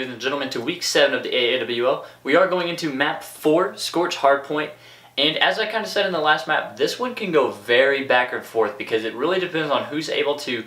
ladies and gentlemen, to week 7 of the AAWL. We are going into map 4, Scorch Hardpoint. And as I kind of said in the last map, this one can go very back and forth because it really depends on who's able to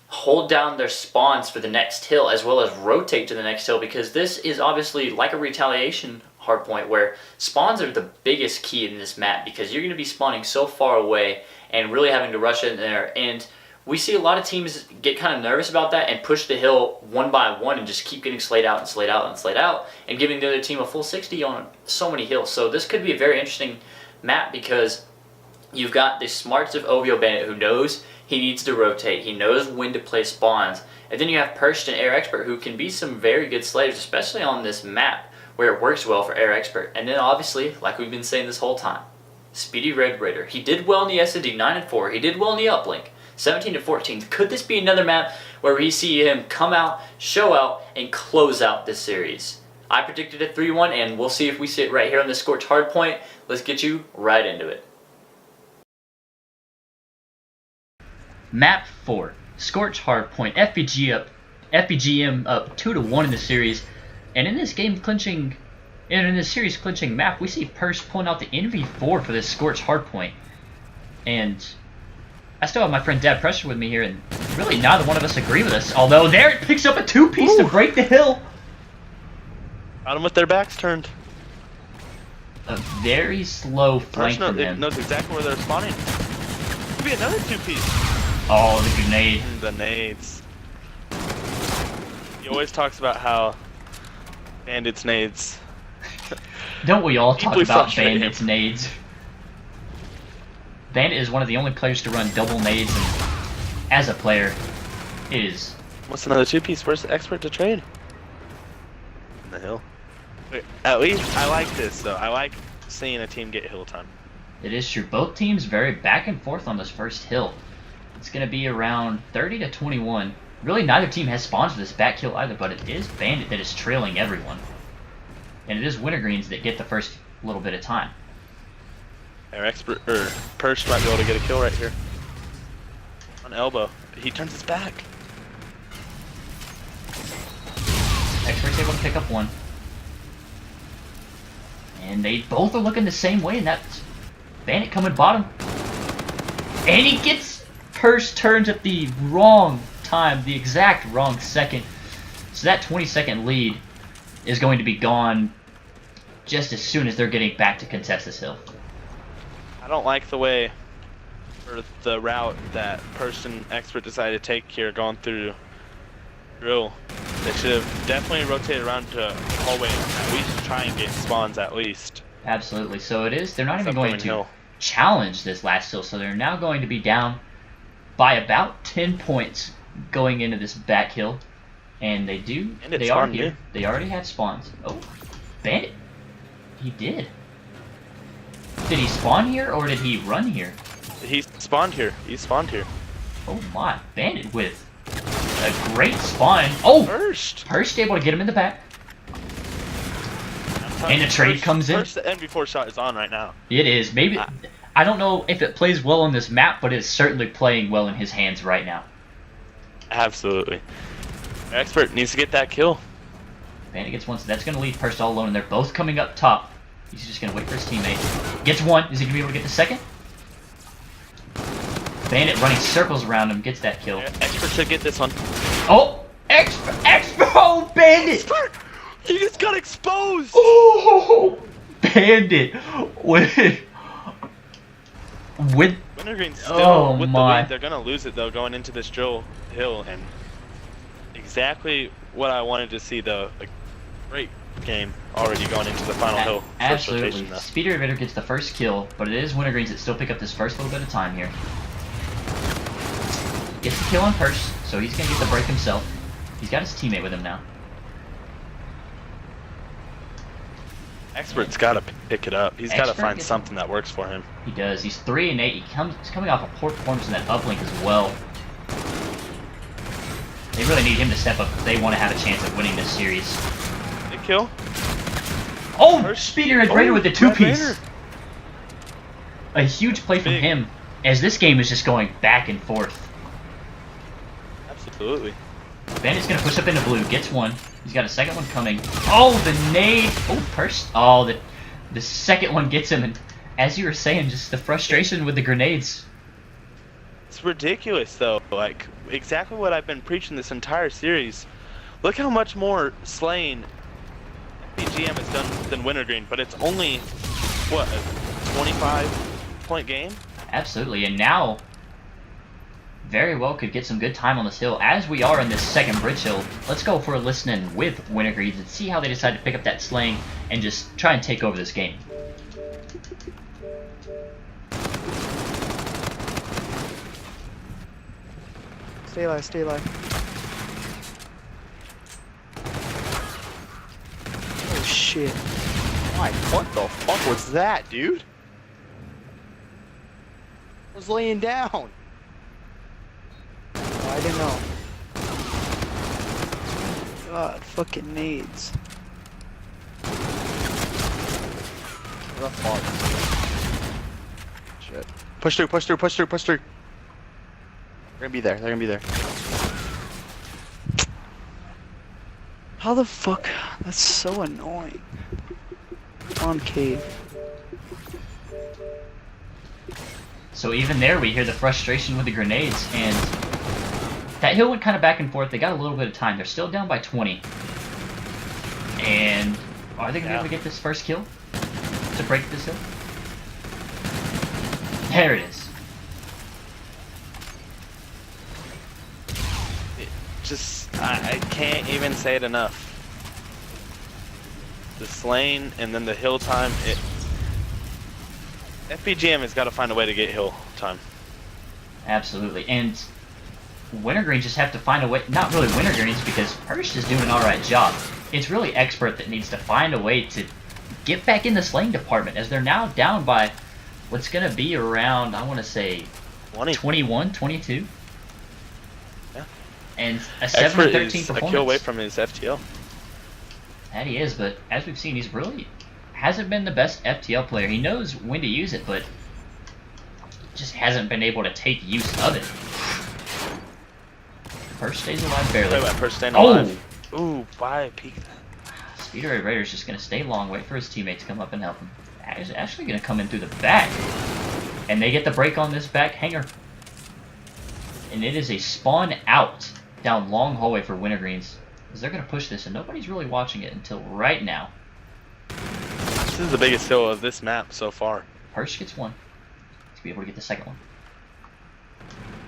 hold down their spawns for the next hill as well as rotate to the next hill, because this is obviously like a retaliation hardpoint where spawns are the biggest key in this map because you're going to be spawning so far away and really having to rush in there. And we see a lot of teams get kind of nervous about that and push the hill one by one and just keep getting slayed out and slayed out and slayed out and giving the other team a full 60 on so many hills. So this could be a very interesting map because you've got the smarts of AAWL Bandit who knows he needs to rotate. He knows when to play spawns. And then you have Perst and Air Expert who can be some very good slayers, especially on this map where it works well for Air Expert. And then obviously, like we've been saying this whole time, Speedy Red Raider. He did well in the S&D, 9-4. He did well in the uplink, 17-14. Could this be another map where we see him come out, show out, and close out this series? I predicted a 3-1, and we'll see if we see it right here on the Scorch Hardpoint. Let's get you right into it. Map 4, Scorch Hardpoint. FBGM up 2-1 in the series, and in this series clinching map, we see Perst pulling out the NV4 for this Scorch Hardpoint, and I still have my friend Dad Pressure with me here, and really neither one of us agree with us. Although there it picks up a 2-piece to break the hill. Got them with their backs turned. A very slow flank from them. Knows exactly where they're spawning. Could be another 2-piece. Oh, the grenade. The nades. He always talks about how Bandit's nades. Don't we all talk about Bandit's him. nades? Bandit is one of the only players to run double nades, and as a player, it is. What's another 2-piece? Where's the expert to trade? In the hill. Wait, at least I like this though. I like seeing a team get hill time. It is true. Both teams very back and forth on this first hill. It's going to be around 30-21. Really, neither team has spawns for this back hill either, but it is Bandit that is trailing everyone. And it is Wintergreens that get the first little bit of time. Our expert, or Perst might be able to get a kill right here. On elbow. He turns his back. Expert's able to pick up one. And they both are looking the same way, and that's Bandit coming bottom. And he gets... Perst turns at the wrong time, the exact wrong second. So that 20-second lead is going to be gone just as soon as they're getting back to contest this hill. I don't like the way, or the route that Perst and Expert decided to take here, going through drill. They should have definitely rotated around to hallway, at least try and get spawns at least. Absolutely. So it is. They're not even going to challenge this last hill, so they're now going to be down by about 10 points going into this back hill, and they do. They are here. They already have spawns. Oh, Bandit. He did. Did he spawn here or did he run here? He spawned here. He spawned here. Oh my, Bandit with a great spawn. Oh, Perst able to get him in the back. And the trade comes in. First, the NV4 shot is on right now. It is. Maybe. I don't know if it plays well on this map, but it's certainly playing well in his hands right now. Absolutely. Expert needs to get that kill. Bandit gets one, so that's going to leave Perst all alone, and they're both coming up top. He's just going to wait for his teammate. Gets one. Is he going to be able to get the second? Bandit running circles around him, gets that kill. Expert should get this one. Oh! Expert! Oh, Bandit! Expert! He just got exposed! Oh! Bandit! Wintergreen's still with the lead. They're gonna lose it though going into this drill hill, and exactly what I wanted to see though. A great game already going into the final hill. Absolutely. Speedy Red Raider gets the first kill, but it is Wintergreens that still pick up this first little bit of time here. Gets the kill on Perst, so he's gonna get the break himself. He's got his teammate with him now. Expert's got to pick it up. He's got to find something that works for him. He does. He's 3-8. He's coming off a poor performance in that uplink as well. They really need him to step up if they want to have a chance of winning this series. Big kill. Oh, Speedy Red Raider with the 2-piece. A huge play from him, as this game is just going back and forth. Absolutely. Bandit's going to push up into blue, gets one. He's got a second one coming. Oh, the nade! Oh, Persh. Oh, the second one gets him. And as you were saying, just the frustration with the grenades. It's ridiculous, though. Like, exactly what I've been preaching this entire series. Look how much more slaying FPGM has done than Wintergreen, but it's only, what, a 25-point game? Absolutely, and now very well could get some good time on this hill. As we are in this second bridge hill, let's go for a listen with Wintergreen and see how they decide to pick up that slaying and just try and take over this game. Stay alive, stay alive. Oh shit. My, what the fuck was that, dude? I was laying down. Oh, I didn't know. God, fucking nades. What the fuck? Shit. Push through, push through, push through, push through. They're gonna be there, they're gonna be there. How the fuck? That's so annoying. On cave. So even there, we hear the frustration with the grenades, and that hill went kind of back and forth. They got a little bit of time. They're still down by 20. And are they going to be able to get this first kill to break this hill? There it is. I can't even say it enough. The slaying and then the hill time, FPGM has got to find a way to get hill time. Absolutely. And Wintergreen just have to find a way, not really Wintergreen's because Persh is doing an alright job. It's really Expert that needs to find a way to get back in the slaying department as they're now down by what's going to be around, I want to say, 21, 22. Yeah. And a Expert 7-13 is performance. a kill away from his FTL. That he is, but as we've seen, he's really hasn't been the best FTL player. He knows when to use it, but just hasn't been able to take use of it. Persh stays alive barely. Wait, Persh staying alive. Ooh, why peek that? Speeder Ray Raider's just going to stay long, wait for his teammate to come up and help him. He's actually going to come in through the back. And they get the break on this back hanger. And it is a spawn out down long hallway for Wintergreens. Because they're going to push this, and nobody's really watching it until right now. This is the biggest hill of this map so far. Persh gets one. To be able to get the second one.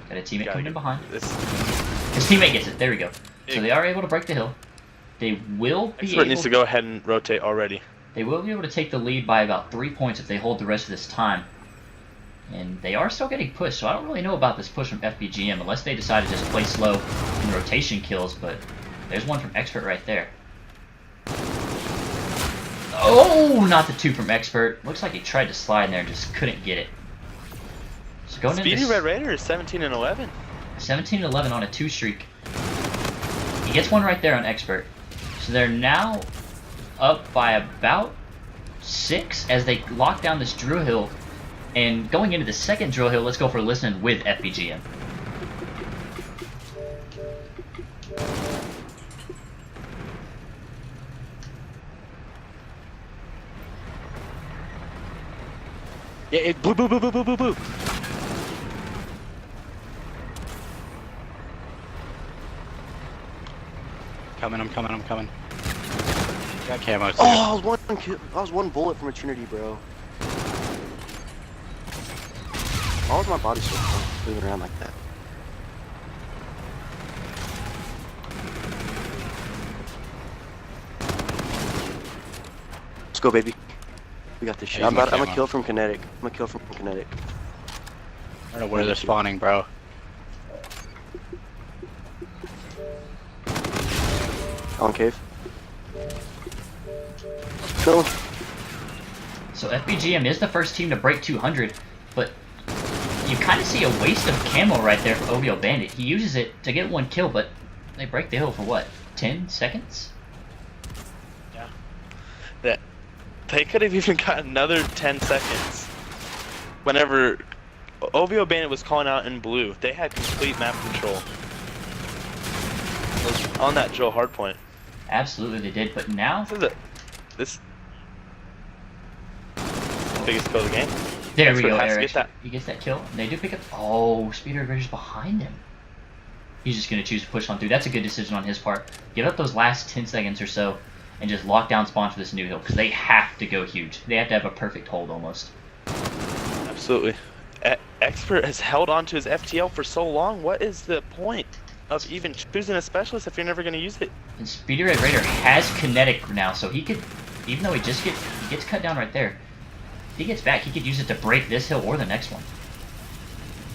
Got a teammate coming in behind. His teammate gets it. There we go. So they are able to break the hill. They will be Expert needs to go ahead and rotate already. They will be able to take the lead by about 3 points if they hold the rest of this time. And they are still getting pushed, so I don't really know about this push from FBGM unless they decide to just play slow in rotation kills, but there's one from Expert right there. Oh, not the two from Expert. Looks like he tried to slide in there and just couldn't get it. So going Speedy into Red Raider is 17 and 11. 17 and 11 on a 2 streak. He gets one right there on Expert. So they're now up by about 6 as they lock down this drill hill. And going into the second drill hill, let's go for listening with FBGM. Yeah, boo, boo, boo, boo, boo, boo, boo. I'm coming. Got camo too. Oh, I was one bullet from a Trinity, bro. Why was my body so moving around like that? Let's go, baby. We got this shit. I'm a kill from kinetic. I don't know where they're spawning, bro. On cave. No. So FBGM is the first team to break 200, but you kind of see a waste of camo right there for AAWL Bandit. He uses it to get one kill, but they break the hill for what, 10 seconds? Yeah. They could have even got another 10 seconds. Whenever AAWL Bandit was calling out in blue, they had complete map control. It was on that Joe Hardpoint. Absolutely they did, but now... This biggest kill of the game. There we go, Has to Eric. get that. He gets that kill. They do pick up... Oh, Speeder Raiders behind him. He's just going to choose to push on through. That's a good decision on his part. Give up those last 10 seconds or so and just lock down spawn for this new hill, because they have to go huge. They have to have a perfect hold almost. Absolutely. Expert has held on to his FTL for so long. What is the point of even choosing a specialist if you're never going to use it? And Speeder Red Raider has kinetic now, so he could, even though he gets cut down right there, if he gets back, he could use it to break this hill or the next one.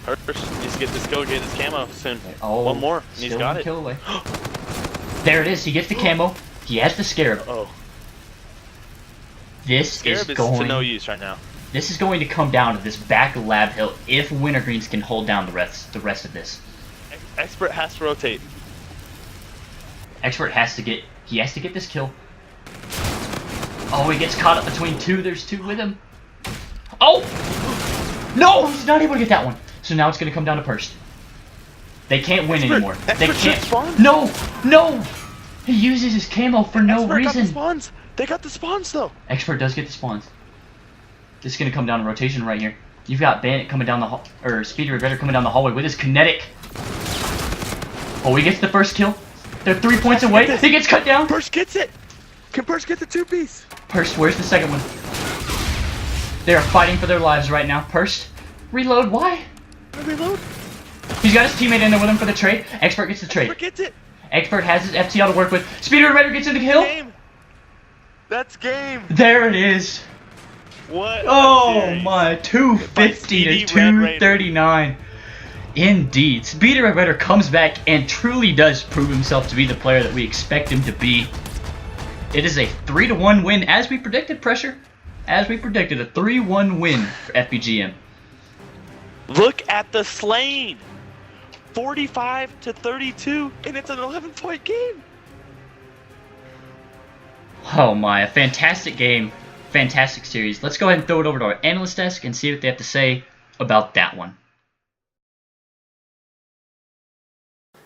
First, needs to get this kill, get his camo soon. Oh, one more, and he's got it. Kill away. There it is. He gets the camo. He has the Scarab. Oh, This Scarab is is going to no use right now. This is going to come down to this back lab hill if Wintergreens can hold down the rest of this. Expert has to rotate. Expert has to get this kill. Oh, he gets caught up between two. There's two with him. Oh! No, he's not able to get that one. So now it's going to come down to Purst. They can't win anymore. They can't. No! No! He uses his camo for no reason. Got the spawns. They got the spawns though. Expert does get the spawns. This is going to come down to rotation right here. You've got Bandit coming down the or Speeder Redder coming down the hallway with his kinetic. Oh, he gets the first kill. They're 3 points away. He gets cut down. Purst gets it. Can Purst get the two-piece? Purst, where's the second one? They are fighting for their lives right now. Purst, reload. Why? Reload. He's got his teammate in there with him for the trade. Expert gets the trade. Expert gets it. Expert has his FTL to work with. Speeder Redder gets into the kill. Game. That's game. There it is. What? Oh my, 250 to 239. Indeed. Speeder Red Raider comes back and truly does prove himself to be the player that we expect him to be. It is a 3-1 win, as we predicted, Pressure. As we predicted, a 3-1 win for FBGM. Look at the slaying. 45 to 32, and it's an 11-point game. Oh my, a fantastic game. Fantastic series. Let's go ahead and throw it over to our analyst desk and see what they have to say about that one.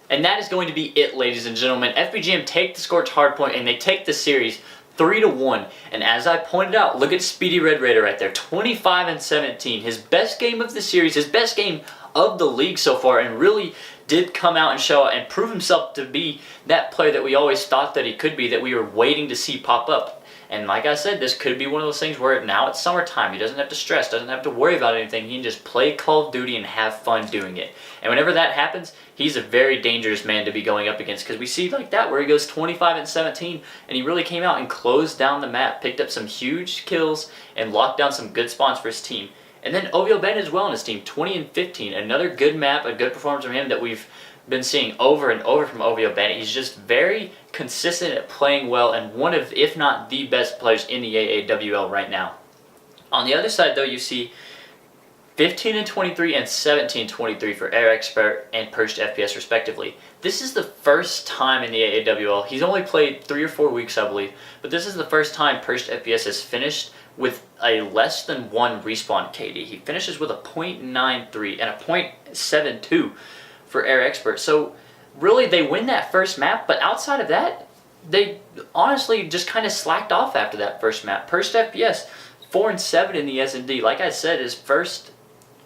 And that is going to be it, ladies and gentlemen. FBGM take the Scorch Hardpoint and they take the series 3-1. And as I pointed out, look at Speedy Red Raider right there, 25-17. His best game of the series, his best game of the league so far, and really did come out and show and prove himself to be that player that we always thought that he could be, that we were waiting to see pop up. And like I said, this could be one of those things where now it's summertime. He doesn't have to stress, doesn't have to worry about anything. He can just play Call of Duty and have fun doing it. And whenever that happens, he's a very dangerous man to be going up against, because we see like that where he goes 25-17 and he really came out and closed down the map, picked up some huge kills and locked down some good spawns for his team. And then AAWL as well on his team, 20-15, another good map, a good performance from him that we've been seeing over and over from AAWL. He's just very consistent at playing well and one of, if not the best players in the AAWL right now. On the other side though, you see 15-23 and 17-23 for Air Expert and Purged FPS respectively. This is the first time in the AAWL, he's only played 3 or 4 weeks I believe, but this is the first time Purged FPS has finished with a less than 1 respawn KD. He finishes with a .93 and a .72 for Air Expert. So really they win that first map, but outside of that, they honestly just kind of slacked off after that first map. Purged FPS, 4-7 in the S&D. Like I said, his first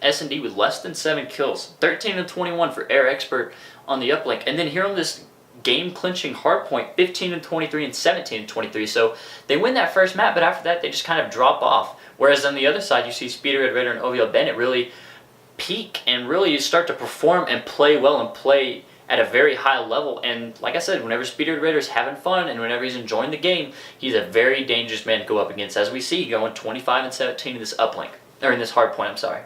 S&D with less than 7 kills. 13-21 for Air Expert on the uplink. And then here on this game-clinching Hardpoint, 15-23 and 17-23. So they win that first map, but after that they just kind of drop off. Whereas on the other side, you see Speeder Red Raider and AAWL Bennett really peak and really start to perform and play well and play at a very high level. And like I said, whenever Speeder Red Raider's having fun and whenever he's enjoying the game, he's a very dangerous man to go up against, as we see going 25-17 in this uplink, or in this Hardpoint, I'm sorry.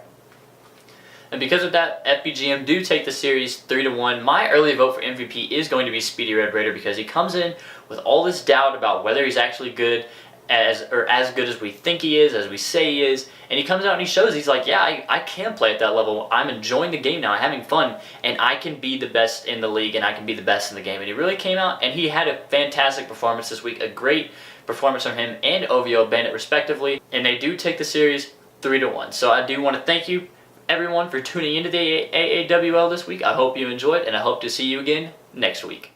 And because of that, FBGM do take the series 3-1. My early vote for MVP is going to be Speedy Red Raider, because he comes in with all this doubt about whether he's actually good as good as we think he is, as we say he is, and he comes out and he shows, he's like, yeah, I can play at that level. I'm enjoying the game now, I'm having fun, and I can be the best in the league, and I can be the best in the game. And he really came out, and he had a fantastic performance this week, a great performance from him and AAWL Bandit respectively, and they do take the series 3-1. So I do want to thank you, everyone, for tuning into the AAWL this week. I hope you enjoyed, and I hope to see you again next week.